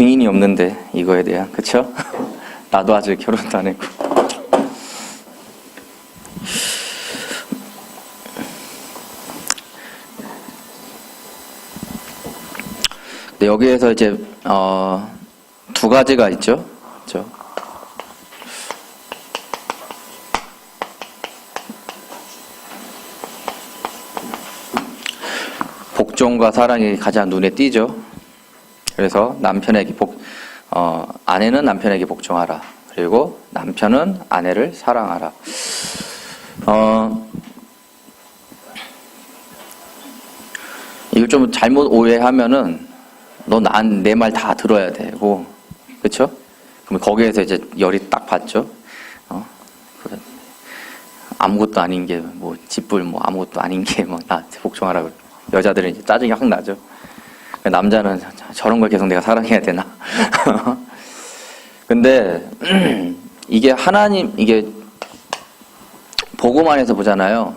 증인이 없는데 이거에 대한, 그쵸? 나도 아직 결혼도 안 했고. 근데 여기에서 이제 두 가지가 있죠, 그렇죠? 복종과 사랑이 가장 눈에 띄죠. 그래서 남편에게 아내는 남편에게 복종하라. 그리고 남편은 아내를 사랑하라. 이걸 좀 잘못 오해하면은 너 내 말 다 들어야 되고, 그쵸? 그럼 거기에서 이제 열이 딱 받죠. 아무것도 아닌 게 뭐 짓불 뭐 아무것도 아닌 게 뭐 나한테 복종하라 그래. 여자들은 이제 짜증이 확 나죠. 남자는 저런 걸 계속 내가 사랑해야 되나? 근데 이게 이게 복음 안에서 보잖아요.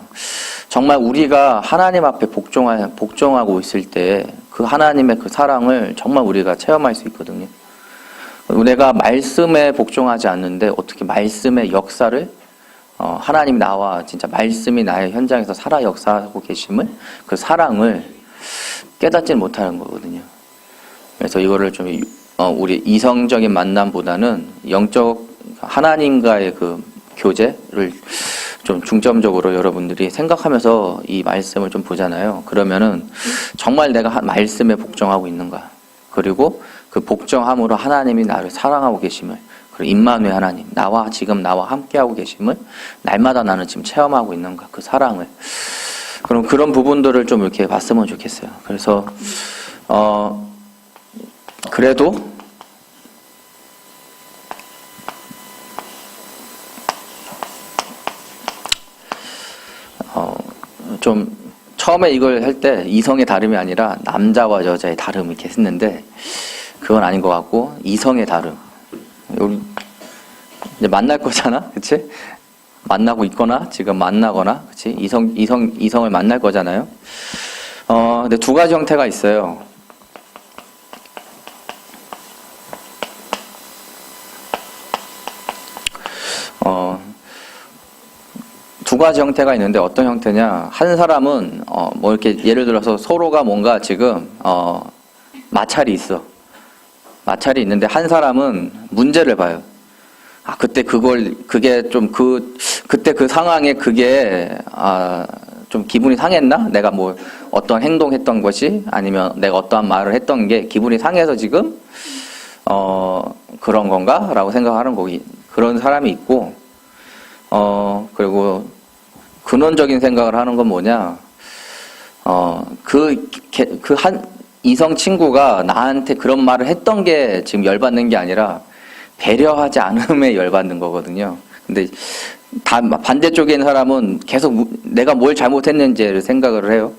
정말 우리가 하나님 앞에 복종하고 있을 때 그 하나님의 그 사랑을 정말 우리가 체험할 수 있거든요. 내가 말씀에 복종하지 않는데 어떻게 말씀의 역사를 하나님이 나와 진짜 말씀이 나의 현장에서 살아 역사하고 계심을, 그 사랑을 깨닫지는 못하는 거거든요. 그래서 이거를 좀 우리 이성적인 만남보다는 영적 하나님과의 그 교제를 좀 중점적으로 여러분들이 생각하면서 이 말씀을 좀 보잖아요. 그러면은 정말 내가 말씀에 복종하고 있는가, 그리고 그 복종함으로 하나님이 나를 사랑하고 계심을, 그리고 임마누엘 하나님, 지금 나와 함께하고 계심을 날마다 나는 지금 체험하고 있는가, 그 사랑을. 그럼 그런 부분들을 좀 이렇게 봤으면 좋겠어요. 그래서 그래도 좀 처음에 이걸 할 때 이성의 다름이 아니라 남자와 여자의 다름 이렇게 했는데 그건 아닌 것 같고, 이성의 다름. 우리 이제 만날 거잖아, 그치? 만나고 있거나 지금 만나거나, 그치? 이성을 만날 거잖아요. 근데 두 가지 형태가 있어요. 두 가지 형태가 있는데 어떤 형태냐? 한 사람은 뭐 이렇게 예를 들어서 서로가 뭔가 지금 마찰이 있어. 마찰이 있는데 한 사람은 문제를 봐요. 그때 그게 좀 그때 그 상황에 그게 좀 기분이 상했나? 내가 뭐 어떤 행동했던 것이, 아니면 내가 어떠한 말을 했던 게 기분이 상해서 지금 그런 건가? 라고 생각하는 그런 사람이 있고, 그리고 근원적인 생각을 하는 건 뭐냐? 한 이성 친구가 나한테 그런 말을 했던 게 지금 열받는 게 아니라 배려하지 않음에 열받는 거거든요. 근데 반대쪽에 있는 사람은 계속 내가 뭘 잘못했는지를 생각을 해요.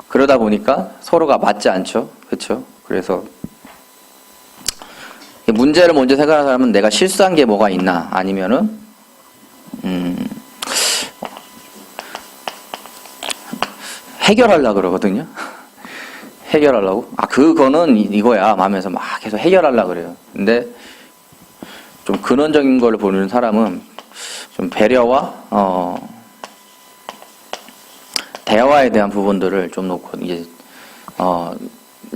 그러다 보니까 서로가 맞지 않죠. 그렇죠? 그래서 문제를 먼저 생각하는 사람은 내가 실수한 게 뭐가 있나, 아니면은 해결하려고 그러거든요. 해결하려고? 그거는 이거야 하면서 막 계속 해결하려고 그래요. 근데 좀 근원적인 걸 보는 사람은 좀 배려와 대화에 대한 부분들을 좀 놓고 이제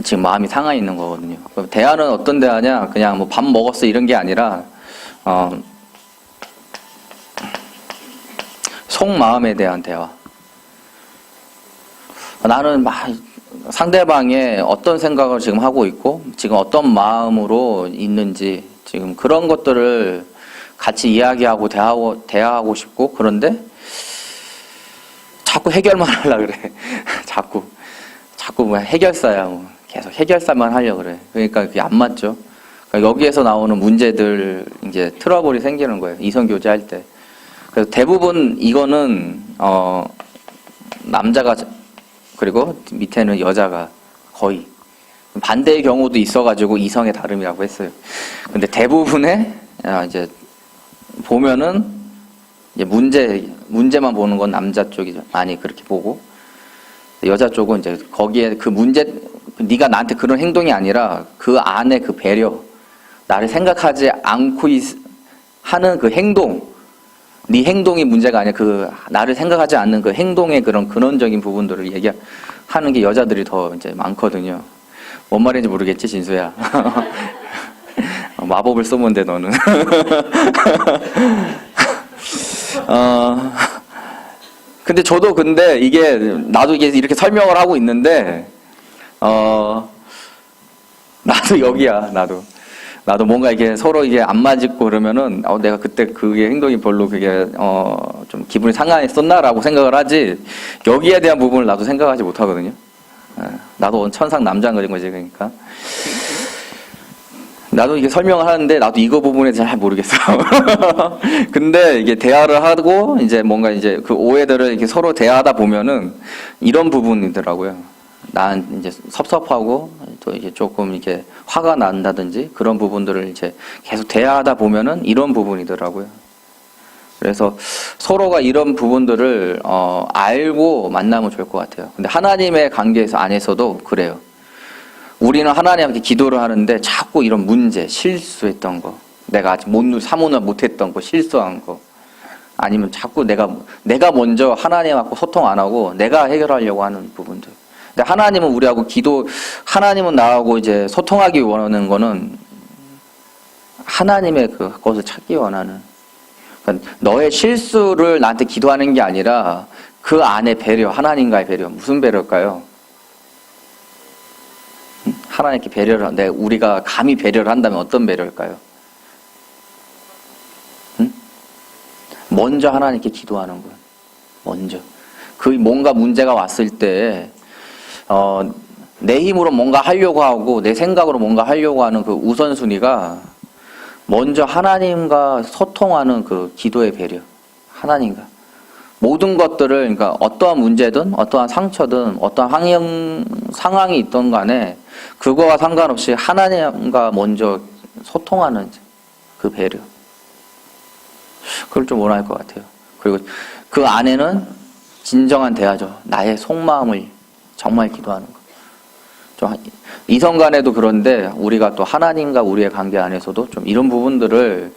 지금 마음이 상해 있는 거거든요. 대화는 어떤 대화냐? 그냥 뭐 밥 먹었어 이런 게 아니라 속마음에 대한 대화. 나는 막 상대방의 어떤 생각을 지금 하고 있고 지금 어떤 마음으로 있는지, 지금 그런 것들을 같이 이야기하고 대화하고 싶고, 그런데 자꾸 해결만 하려고 그래. 자꾸 뭐 해결사야, 뭐 계속 해결사만 하려고 그래. 그러니까 그게 안 맞죠. 그러니까 여기에서 나오는 문제들, 이제 트러블이 생기는 거예요, 이성 교제할 때. 그래서 대부분 이거는 남자가, 그리고 밑에는 여자가 거의, 반대의 경우도 있어가지고 이성의 다름이라고 했어요. 근데 대부분의 이제 보면은 이제 문제만 보는 건 남자 쪽이 많이 그렇게 보고, 여자 쪽은 이제 거기에 그 문제, 네가 나한테 그런 행동이 아니라 그 안에 그 배려, 나를 생각하지 않고 하는 그 행동, 네 행동이 문제가 아니라 그 나를 생각하지 않는 그 행동의 그런 근원적인 부분들을 얘기하는 게 여자들이 더 이제 많거든요. 뭔 말인지 모르겠지, 진수야. 마법을 써면 돼, 너는. 근데 저도 나도 이게 이렇게 설명을 하고 있는데, 나도 여기야, 나도 뭔가 이게 서로 이게 안 맞고 그러면은, 내가 그때 그게 행동이 별로 좀 기분이 상하했었나라고 생각을 하지, 여기에 대한 부분을 나도 생각하지 못하거든요. 나도 천상 남자인 거지, 그러니까. 나도 이게 설명을 하는데 나도 이거 부분에 잘 모르겠어. 근데 이게 대화를 하고 이제 뭔가 이제 그 오해들을 이렇게 서로 대화하다 보면은 이런 부분이더라고요. 난 이제 섭섭하고 또 이게 조금 이렇게 화가 난다든지 그런 부분들을 이제 계속 대화하다 보면은 이런 부분이더라고요. 그래서 서로가 이런 부분들을 알고 만나면 좋을 것 같아요. 근데 하나님의 관계에서 안에서도 그래요. 우리는 하나님한테 기도를 하는데 자꾸 이런 문제, 실수했던 거, 내가 아직 사모는 못했던 거, 실수한 거, 아니면 자꾸 내가 먼저 하나님하고 소통 안 하고 내가 해결하려고 하는 부분들. 근데 하나님은 우리하고 하나님은 나하고 이제 소통하기 원하는 거는 하나님의 그것을 찾기 원하는. 그러니까 너의 실수를 나한테 기도하는 게 아니라 그 안에 배려, 하나님과의 배려. 무슨 배려일까요? 하나님께 우리가 감히 배려를 한다면 어떤 배려일까요? 먼저 하나님께 기도하는 거예요. 먼저. 뭔가 문제가 왔을 때, 내 힘으로 뭔가 하려고 하고, 내 생각으로 뭔가 하려고 하는 그 우선순위가 먼저 하나님과 소통하는 그 기도의 배려. 하나님과. 모든 것들을, 그러니까 어떠한 문제든, 어떠한 상처든, 어떠한 상황이 있던 간에, 그거와 상관없이 하나님과 먼저 소통하는 그 배려. 그걸 좀 원할 것 같아요. 그리고 그 안에는 진정한 대화죠. 나의 속마음을 정말 기도하는 거. 좀 이성 간에도 그런데 우리가 또 하나님과 우리의 관계 안에서도 좀 이런 부분들을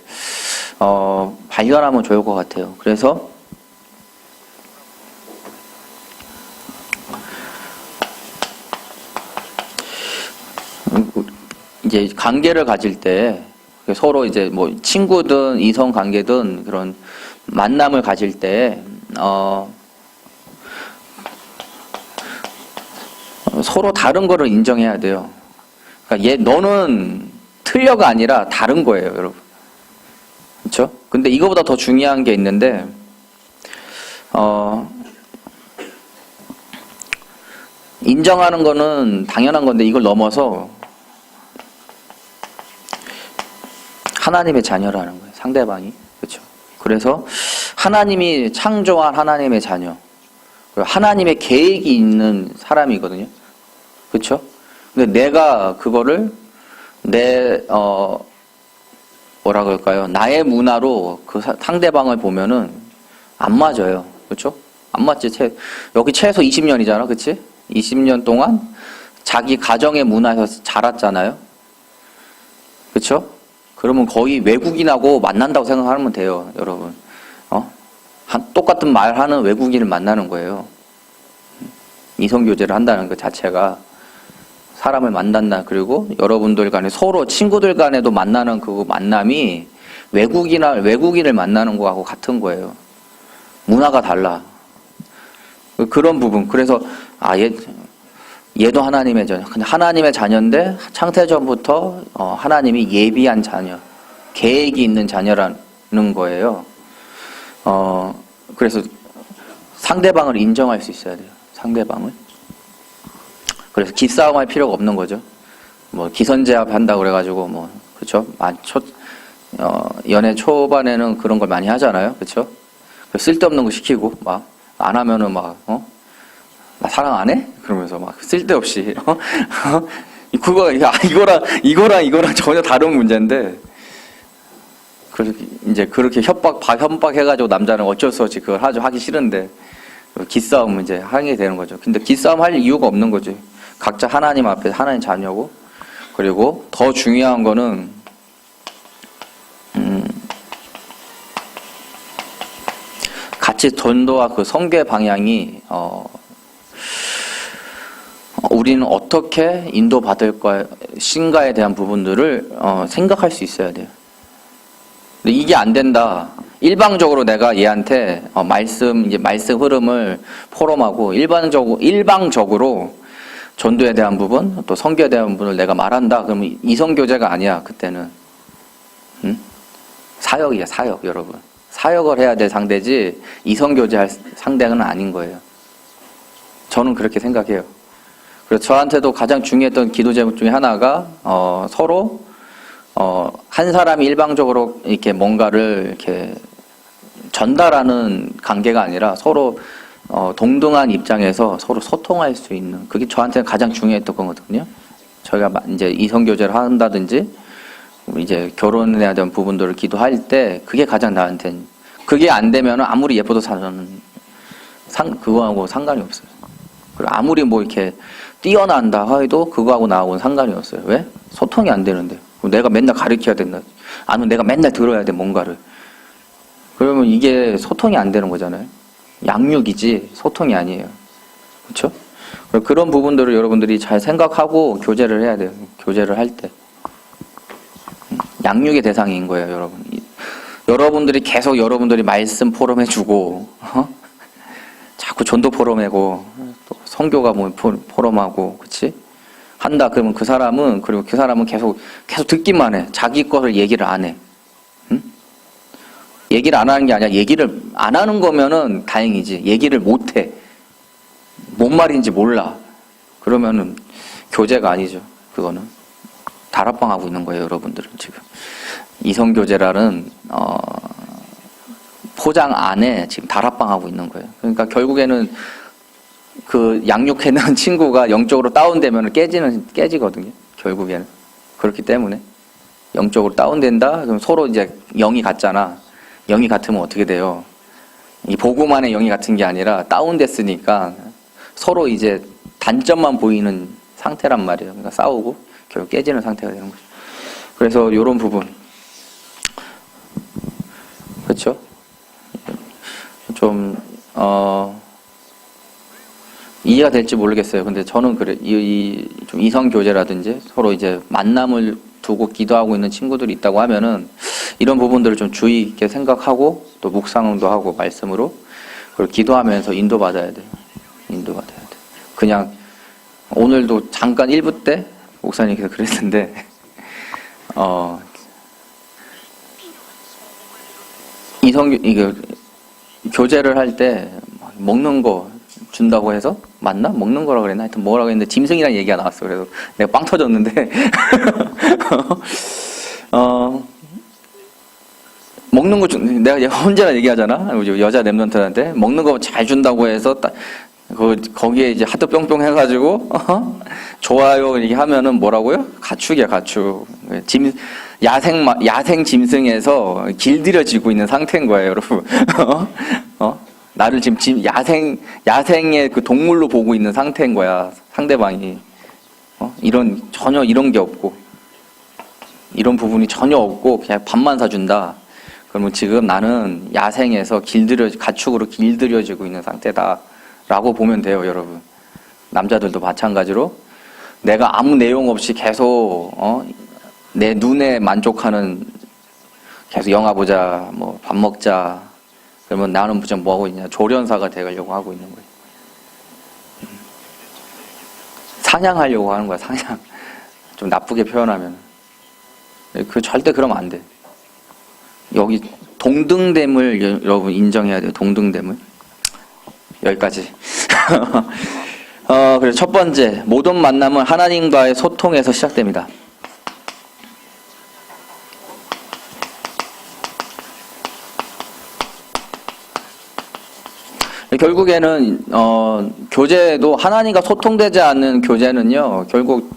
발견하면 좋을 것 같아요. 그래서 이제 관계를 가질 때 서로 이제 뭐 친구든 이성 관계든 그런 만남을 가질 때 서로 다른 거를 인정해야 돼요. 그러니까 너는 틀려가 아니라 다른 거예요, 여러분. 그렇죠? 근데 이거보다 더 중요한 게 있는데 인정하는 거는 당연한 건데 이걸 넘어서 하나님의 자녀라는 거예요. 상대방이. 그렇죠? 그래서 하나님이 창조한 하나님의 자녀. 하나님의 계획이 있는 사람이거든요. 그렇죠? 근데 내가 그거를 뭐라 그럴까요? 나의 문화로 그 상대방을 보면은 안 맞아요. 그렇죠? 안 맞지. 여기 최소 20년이잖아. 그렇지? 20년 동안 자기 가정의 문화에서 자랐잖아요. 그렇죠? 그러면 거의 외국인하고 만난다고 생각하면 돼요, 여러분. 똑같은 말 하는 외국인을 만나는 거예요. 이성교제를 한다는 것 자체가 사람을 만난다. 그리고 여러분들 간에 서로 친구들 간에도 만나는 그 만남이 외국인을 만나는 거하고 같은 거예요. 문화가 달라. 그런 부분. 그래서 얘도 하나님의 자녀. 근데 하나님의 자녀인데 창세전부터 하나님이 예비한 자녀, 계획이 있는 자녀라는 거예요. 그래서 상대방을 인정할 수 있어야 돼요. 상대방을. 그래서 기싸움할 필요가 없는 거죠. 뭐 기선제압 한다고 그래가지고 뭐 그렇죠. 연애 초반에는 그런 걸 많이 하잖아요. 그렇죠. 쓸데없는 거 시키고 막 안 하면은 막 나 사랑 안 해? 그러면서 막 쓸데없이 그거 이거랑 전혀 다른 문제인데 그래서 이제 그렇게 협박해가지고 남자는 어쩔 수 없이 그걸 하기 싫은데 기싸움 이제 하게 되는 거죠. 근데 기싸움 할 이유가 없는 거지. 각자 하나님 앞에 하나님 자녀고, 그리고 더 중요한 거는 같이 전도와 그 선교의 방향이 우리는 어떻게 인도받을 것인가에 대한 부분들을 생각할 수 있어야 돼요. 근데 이게 안 된다. 일방적으로 내가 얘한테 말씀 흐름을 포럼하고 일방적으로 전도에 대한 부분, 또 선교에 대한 부분을 내가 말한다. 그러면 이성교제가 아니야. 그때는 사역이야, 사역. 여러분, 사역을 해야 될 상대지 이성교제할 상대는 아닌 거예요. 저는 그렇게 생각해요. 그래서 저한테도 가장 중요했던 기도 제목 중에 하나가 서로 한 사람이 일방적으로 이렇게 뭔가를 이렇게 전달하는 관계가 아니라 서로 동등한 입장에서 서로 소통할 수 있는, 그게 저한테는 가장 중요했던 거거든요. 저희가 이제 이성교제를 한다든지 이제 결혼해야 되는 부분들을 기도할 때 그게 가장 나한테는, 그게 안 되면 아무리 예뻐도 저는 그거하고 상관이 없어요. 그리고 아무리 뭐 이렇게 뛰어난다 해도 그거하고 나하고는 상관이 없어요. 왜? 소통이 안 되는데. 내가 맨날 가르쳐야 된다. 아니면 내가 맨날 들어야 돼, 뭔가를. 그러면 이게 소통이 안 되는 거잖아요. 양육이지 소통이 아니에요. 그렇죠? 그런 부분들을 여러분들이 잘 생각하고 교제를 해야 돼요. 교제를 할 때. 양육의 대상인 거예요, 여러분. 여러분들이 계속 여러분들이 말씀 포럼 해주고, 자꾸 전도 포럼 하고, 또 선교가 뭐 포럼하고, 그치? 한다. 그러면 그 사람은 계속 듣기만 해. 자기 거를 얘기를 안 해. 응? 얘기를 안 하는 게 아니라 얘기를 안 하는 거면은 다행이지. 얘기를 못 해. 뭔 말인지 몰라. 그러면은 교제가 아니죠. 그거는. 다락방하고 있는 거예요, 여러분들은 지금. 이성교제라는 포장 안에 지금 다락방하고 있는 거예요. 그러니까 결국에는 그 양육해놓은 친구가 영적으로 다운되면 깨지거든요. 결국에는. 그렇기 때문에 영적으로 다운된다. 그럼 서로 이제 영이 같잖아. 영이 같으면 어떻게 돼요? 이 보고만의 영이 같은 게 아니라 다운됐으니까 서로 이제 단점만 보이는 상태란 말이에요. 그러니까 싸우고 결국 깨지는 상태가 되는 거죠. 그래서 이런 부분, 그렇죠? 좀 이해가 될지 모르겠어요. 근데 저는 그래. 좀 이성 교제라든지 서로 이제 만남을 두고 기도하고 있는 친구들이 있다고 하면은 이런 부분들을 좀 주의 있게 생각하고 또 묵상도 하고 말씀으로 그리고 기도하면서 인도받아야 돼요. 인도받아야 돼. 그냥 오늘도 잠깐 1부 때 목사님께서 그랬는데 이거 교제를 할 때 먹는 거 준다고 해서 맞나? 먹는 거라 그랬나? 하여튼 뭐라고 했는데 짐승이라는 얘기가 나왔어. 그래서 내가 빵 터졌는데 먹는 거 내가 혼자 얘기하잖아. 여자 랩런트한테 먹는 거 잘 준다고 해서 거기에 이제 하트 뿅뿅 해가지고 좋아요 이렇게 하면은 뭐라고요? 가축이야, 가축. 야생 짐승에서 길들여지고 있는 상태인 거예요, 여러분. 나를 지금 야생의 그 동물로 보고 있는 상태인 거야, 상대방이. 전혀 이런 게 없고, 이런 부분이 전혀 없고, 그냥 밥만 사준다. 그러면 지금 나는 야생에서 가축으로 길들여지고 있는 상태다. 라고 보면 돼요, 여러분. 남자들도 마찬가지로. 내가 아무 내용 없이 계속, 내 눈에 만족하는, 계속 영화 보자, 뭐, 밥 먹자. 그러면 나는 무슨 뭐 하고 있냐? 조련사가 되려고 하고 있는 거예요. 사냥하려고 하는 거야, 사냥. 좀 나쁘게 표현하면. 절대 그러면 안 돼. 여기 동등됨을 여러분 인정해야 돼요, 동등됨을. 여기까지. 그래서 첫 번째, 모든 만남은 하나님과의 소통에서 시작됩니다. 결국에는 교제도 하나님과 소통되지 않는 교제는요, 결국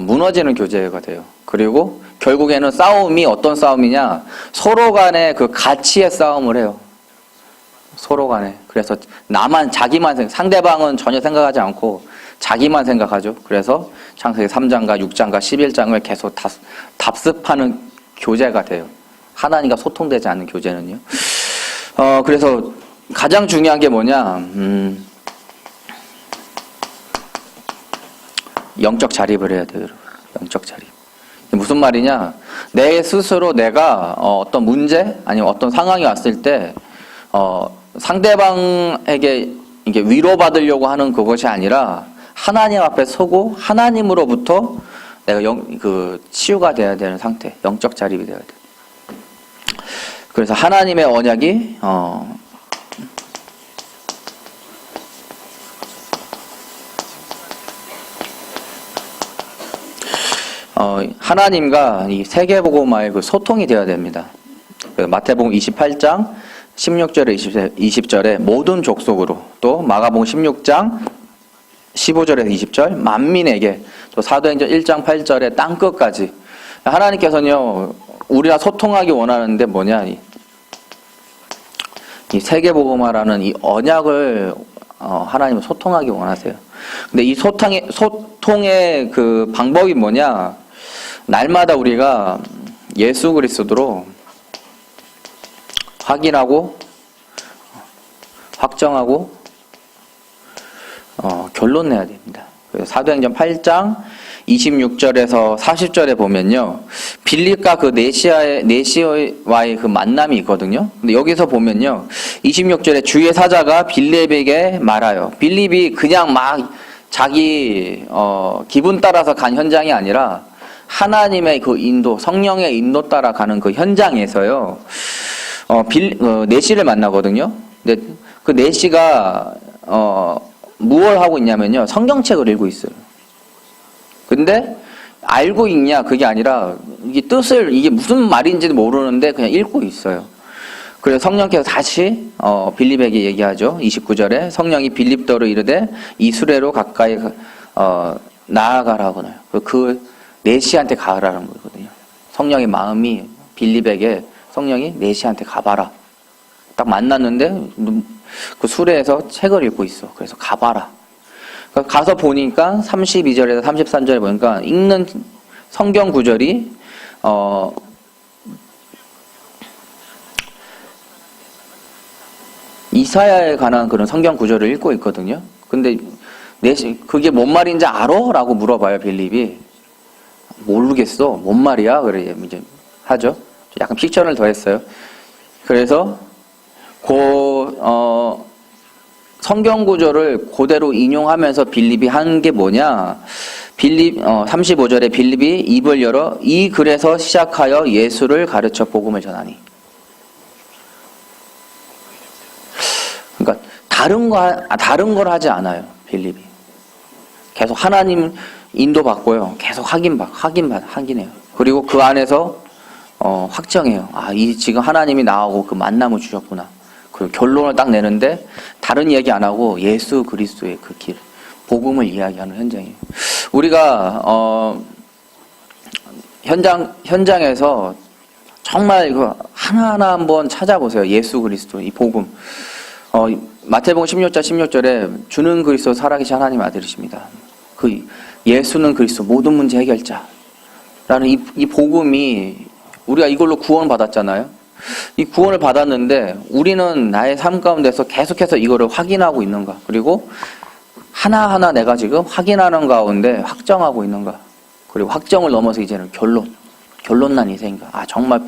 무너지는 교제가 돼요. 그리고 결국에는 싸움이 어떤 싸움이냐, 서로 간에 그 가치의 싸움을 해요. 서로 간에. 그래서 자기만 상대방은 전혀 생각하지 않고 자기만 생각하죠. 그래서 창세기 3장과 6장과 11장을 계속 답습하는 교재가 돼요. 하나님과 소통되지 않는 교재는요. 그래서 가장 중요한 게 뭐냐? 영적 자립을 해야 돼요, 여러분. 영적 자립. 무슨 말이냐? 내 스스로 내가 어떤 문제 아니면 어떤 상황이 왔을 때 상대방에게 이게 위로받으려고 하는 그것이 아니라 하나님 앞에 서고 하나님으로부터 내가 치유가 돼야 되는 상태, 영적 자립이 되어야 돼. 그래서 하나님의 언약이 하나님과 이 세계복음화의 그 소통이 되어야 됩니다. 마태복음 28장 16절에 20절에 모든 족속으로, 또 마가복음 16장 15절에서 20절 만민에게, 또 사도행전 1장 8절에 땅끝까지. 하나님께서는요 우리가 소통하기 원하는데 뭐냐, 이 세계복음화라는 이 언약을 하나님은 소통하기 원하세요. 근데 이 소통의 그 방법이 뭐냐? 날마다 우리가 예수 그리스도로 확인하고 확정하고 결론 내야 됩니다. 사도행전 8장 26절에서 40절에 보면요, 빌립과 그 네시와의 그 만남이 있거든요. 근데 여기서 보면요, 26절에 주의 사자가 빌립에게 말하여, 빌립이 그냥 막 자기 기분 따라서 간 현장이 아니라 하나님의 그 인도, 성령의 인도 따라 가는 그 현장에서요, 네시를 만나거든요. 근데 그 네시가 무엇을 하고 있냐면요, 성경책을 읽고 있어요. 근데 알고 읽냐 그게 아니라 이게 뜻을, 이게 무슨 말인지도 모르는데 그냥 읽고 있어요. 그래서 성령께서 다시 빌립에게 얘기하죠. 29절에 성령이 빌립더러 이르되 이 수레로 가까이 나아가라고 해요. 그 네시한테 가라는 거거든요. 성령의 마음이 빌립에게, 성령이 네시한테 가봐라. 딱 만났는데 그 수레에서 책을 읽고 있어. 그래서 가봐라. 가서 보니까 32절에서 33절에 보니까 읽는 성경 구절이 이사야에 관한 그런 성경 구절을 읽고 있거든요. 근데 그게 뭔 말인지 알아? 라고 물어봐요, 빌립이. 모르겠어. 뭔 말이야? 그래 이제 하죠. 약간 픽션을 더했어요. 그래서 성경 구절을 그대로 인용하면서 빌립이 한 게 뭐냐? 35절에 빌립이 입을 열어 이 글에서 시작하여 예수를 가르쳐 복음을 전하니. 그러니까 다른 걸 하지 않아요, 빌립이. 계속 하나님 인도받고요. 계속 확인해요. 그리고 그 안에서 확정해요. 지금 하나님이 나하고 그 만남을 주셨구나. 그 결론을 딱 내는데 다른 이야기 안 하고 예수 그리스도의 그 길, 복음을 이야기하는 현장이에요. 우리가 현장에서 정말 그 하나하나 한번 찾아보세요. 예수 그리스도 이 복음. 마태복음 16장 16절에 주는 그리스도 살아계신 하나님 아들이십니다. 그 예수는 그리스도 모든 문제 해결자라는 이 복음이, 우리가 이걸로 구원 받았잖아요. 이 구원을 받았는데 우리는 나의 삶 가운데서 계속해서 이거를 확인하고 있는가, 그리고 하나하나 내가 지금 확인하는 가운데 확정하고 있는가, 그리고 확정을 넘어서 이제는 결론난 인생인가. 정말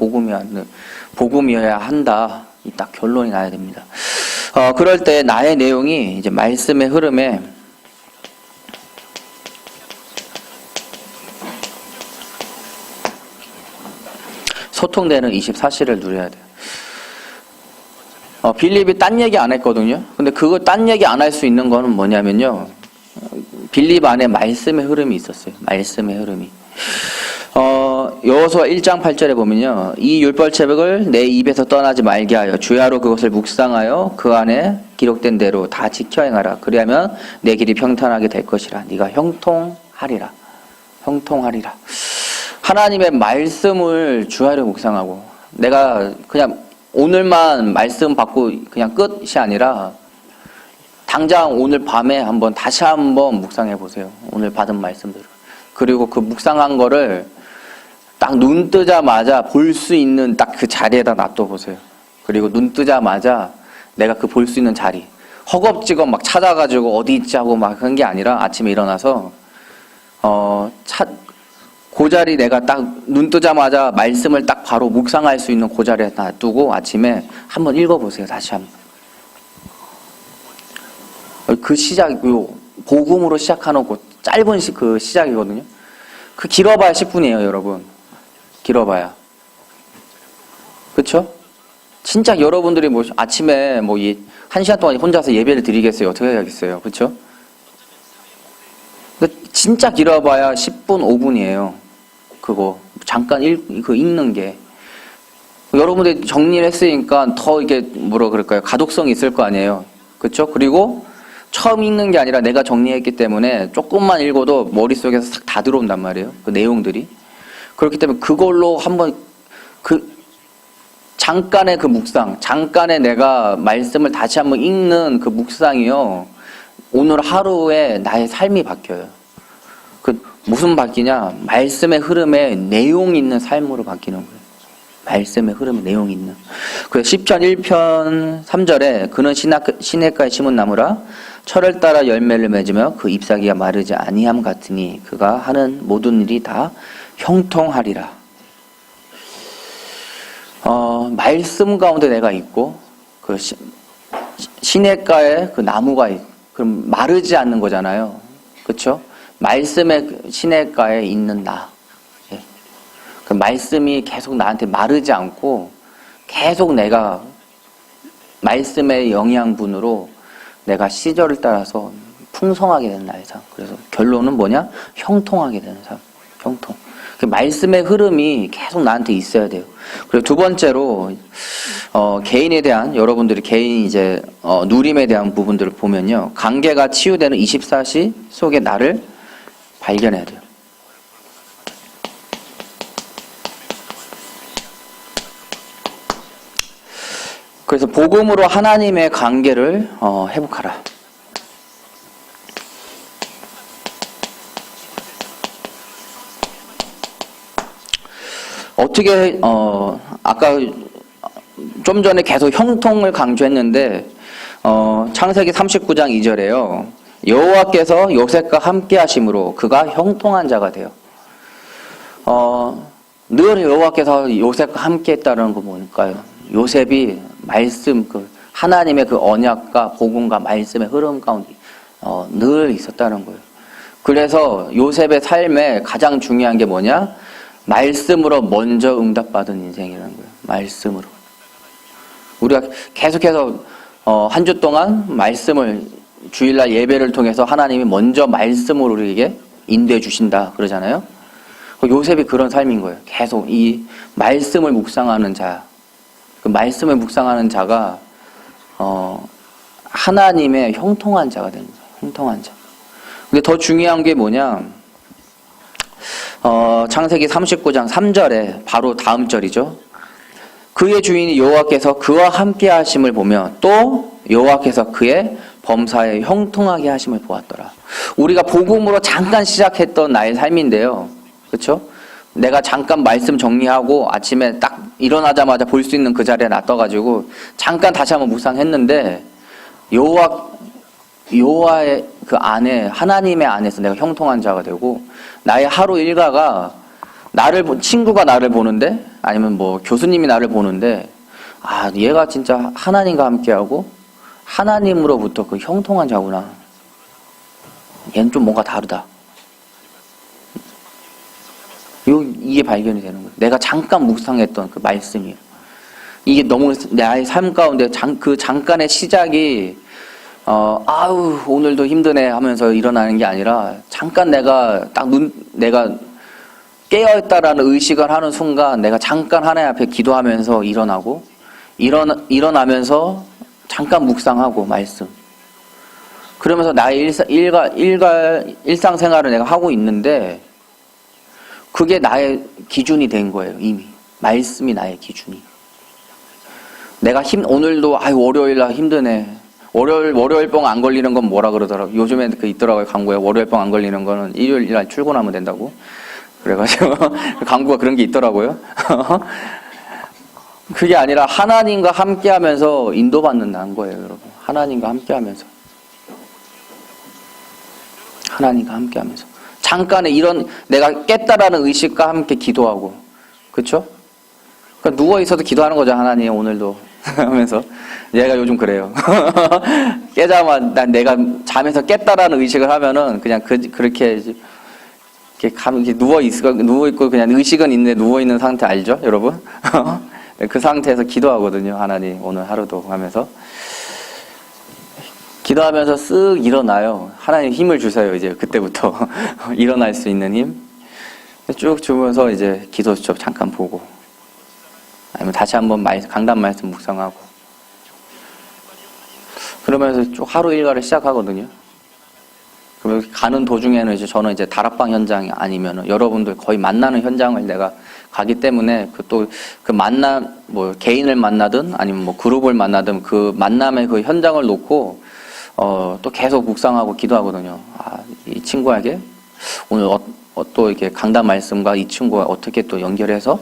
복음이어야 한다. 딱 결론이 나야 됩니다. 그럴 때 나의 내용이 이제 말씀의 흐름에 소통되는 24시를 누려야 돼요. 빌립이 딴 얘기 안 했거든요. 근데 그거 딴 얘기 안 할 수 있는 거는 뭐냐면요, 빌립 안에 말씀의 흐름이 있었어요. 말씀의 흐름이. 여호수아 1장 8절에 보면요, 이 율법책을 내 입에서 떠나지 말게 하여 주야로 그것을 묵상하여 그 안에 기록된 대로 다 지켜 행하라. 그리하면 내 길이 평탄하게 될 것이라. 네가 형통하리라. 하나님의 말씀을 주야로 묵상하고, 내가 그냥 오늘만 말씀 받고 그냥 끝이 아니라 당장 오늘 밤에 한번 다시 한번 묵상해 보세요. 오늘 받은 말씀들을. 그리고 그 묵상한 거를 딱 눈 뜨자마자 볼 수 있는 딱 그 자리에다 놔둬 보세요. 그리고 눈 뜨자마자 내가 그 볼 수 있는 자리, 허겁지겁 막 찾아가지고 어디 있지 하고 막 한 게 아니라 아침에 일어나서 그 자리 내가 딱 눈 뜨자마자 말씀을 딱 바로 묵상할 수 있는 그 자리에 놔두고 아침에 한번 읽어보세요. 다시 한번. 그 시작, 요 복음으로 시작하는 그 짧은 그 시작이거든요. 그 길어봐야 10분이에요, 여러분. 길어봐야. 그쵸? 진짜 여러분들이 뭐 아침에 뭐 1시간 동안 혼자서 예배를 드리겠어요? 어떻게 해야겠어요? 그쵸? 진짜 길어봐야 10분, 5분이에요. 그거. 잠깐 읽는 게. 여러분들이 정리를 했으니까 더 이게 뭐라 그럴까요? 가독성이 있을 거 아니에요. 그쵸? 그리고 처음 읽는 게 아니라 내가 정리했기 때문에 조금만 읽어도 머릿속에서 싹 다 들어온단 말이에요. 그 내용들이. 그렇기 때문에 그걸로 한번 잠깐의 그 묵상, 잠깐의 내가 말씀을 다시 한번 읽는 그 묵상이요. 오늘 하루에 나의 삶이 바뀌어요. 무슨 바뀌냐? 말씀의 흐름에 내용 있는 삶으로 바뀌는 거예요. 말씀의 흐름에 내용 있는. 그래서 시편 1편 3절에 그는 시냇가에 심은 나무라 철을 따라 열매를 맺으며 그 잎사귀가 마르지 아니함 같으니 그가 하는 모든 일이 다 형통하리라. 말씀 가운데 내가 있고 그 시냇가에 그 나무가 그럼 마르지 않는 거잖아요. 그렇죠? 말씀의 시냇가에 있는 나. 예. 그 말씀이 계속 나한테 마르지 않고 계속 내가 말씀의 영양분으로 내가 시절을 따라서 풍성하게 되는 나의 삶. 그래서 결론은 뭐냐? 형통하게 되는 삶. 형통. 그 말씀의 흐름이 계속 나한테 있어야 돼요. 그리고 두 번째로 개인에 대한 여러분들이 개인 이제 누림에 대한 부분들을 보면요, 관계가 치유되는 24시 속에 나를 발견해야 돼요. 그래서 복음으로 하나님의 관계를 회복하라. 어떻게 아까 좀 전에 계속 형통을 강조했는데 창세기 39장 2절에요. 여호와께서 요셉과 함께 하심으로 그가 형통한 자가 돼요. 늘 여호와께서 요셉과 함께 했다는 거 보니까요. 요셉이 말씀 하나님의 그 언약과 복음과 말씀의 흐름 가운데 늘 있었다는 거예요. 그래서 요셉의 삶에 가장 중요한 게 뭐냐? 말씀으로 먼저 응답받은 인생이라는 거예요. 말씀으로. 우리가 계속해서 한 주 동안 말씀을 주일날 예배를 통해서 하나님이 먼저 말씀으로 우리에게 인도해 주신다 그러잖아요. 요셉이 그런 삶인 거예요. 계속 이 말씀을 묵상하는 자, 그 말씀을 묵상하는 자가 하나님의 형통한 자가 되는 거예요. 형통한 자. 근데 더 중요한 게 뭐냐? 창세기 39장 3절에 바로 다음 절이죠. 그의 주인이 여호와께서 그와 함께 하심을 보며 또 여호와께서 그의 범사에 형통하게 하심을 보았더라. 우리가 복음으로 잠깐 시작했던 나의 삶인데요. 그렇죠? 내가 잠깐 말씀 정리하고 아침에 딱 일어나자마자 볼 수 있는 그 자리에 놔둬가지고 잠깐 다시 한번 묵상했는데 여호와의 그 안에 하나님의 안에서 내가 형통한 자가 되고 나의 하루 일과가 친구가 나를 보는데 아니면 뭐 교수님이 나를 보는데 얘가 진짜 하나님과 함께하고 하나님으로부터 그 형통한 자구나. 얘는 좀 뭔가 다르다. 이게 발견이 되는 거예요. 내가 잠깐 묵상했던 그 말씀이에요. 이게 너무 나의 삶 가운데 그 잠깐의 시작이 오늘도 힘드네 하면서 일어나는 게 아니라 잠깐 내가 내가 깨어있다라는 의식을 하는 순간 내가 잠깐 하나님 앞에 기도하면서 일어나고 일어나면서 잠깐 묵상하고 말씀 그러면서 나의 일상생활을 내가 하고 있는데 그게 나의 기준이 된 거예요. 이미 말씀이 나의 기준이. 내가 오늘도 월요일날 힘드네. 월요일병 안 걸리는 건 뭐라 그러더라고요. 요즘에 그 있더라고요, 광고에. 월요일병 안 걸리는 거는 일요일날 출근하면 된다고. 그래가지고 광고가 그런 게 있더라고요. 그게 아니라 하나님과 함께하면서 인도받는다는 거예요, 여러분. 하나님과 함께하면서. 하나님과 함께하면서. 잠깐의 이런 내가 깼다라는 의식과 함께 기도하고, 그렇죠? 그러니까 누워 있어도 기도하는 거죠, 하나님 오늘도 하면서. 얘가 요즘 그래요. 깨자마자 난 내가 잠에서 깼다라는 의식을 하면은 그냥 그렇게 이렇게 누워 있고 그냥 의식은 있는데 누워 있는 상태 알죠, 여러분? 그 상태에서 기도하거든요, 하나님 오늘 하루도 하면서. 기도하면서 쓱 일어나요. 하나님 힘을 주세요, 이제 그때부터. 일어날 수 있는 힘. 쭉 주면서 이제 기도 수첩 잠깐 보고. 아니면 다시 한번 강단 말씀 묵상하고. 그러면서 쭉 하루 일과를 시작하거든요. 그러면 가는 도중에는 이제 저는 이제 다락방 현장이 아니면은 여러분들 거의 만나는 현장을 내가 가기 때문에 그 만남, 뭐 개인을 만나든 아니면 뭐 그룹을 만나든 그 만남의 그 현장을 놓고 또 계속 묵상하고 기도하거든요. 이 친구에게 오늘 또 이렇게 강단 말씀과 이 친구가 어떻게 또 연결해서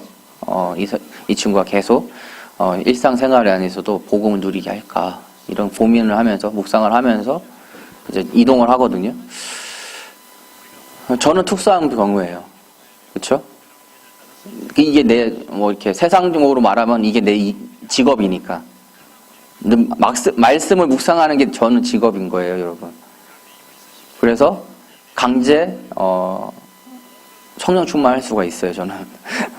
이 친구가 계속 일상생활 안에서도 복음을 누리게 할까, 이런 고민을 하면서 묵상을 하면서 이제 이동을 하거든요. 저는 특수한 경우예요. 그렇죠? 이게 이렇게 세상적으로 말하면 이게 내 직업이니까. 말씀을 묵상하는 게 저는 직업인 거예요, 여러분. 그래서 강제 성령 충만할 수가 있어요, 저는.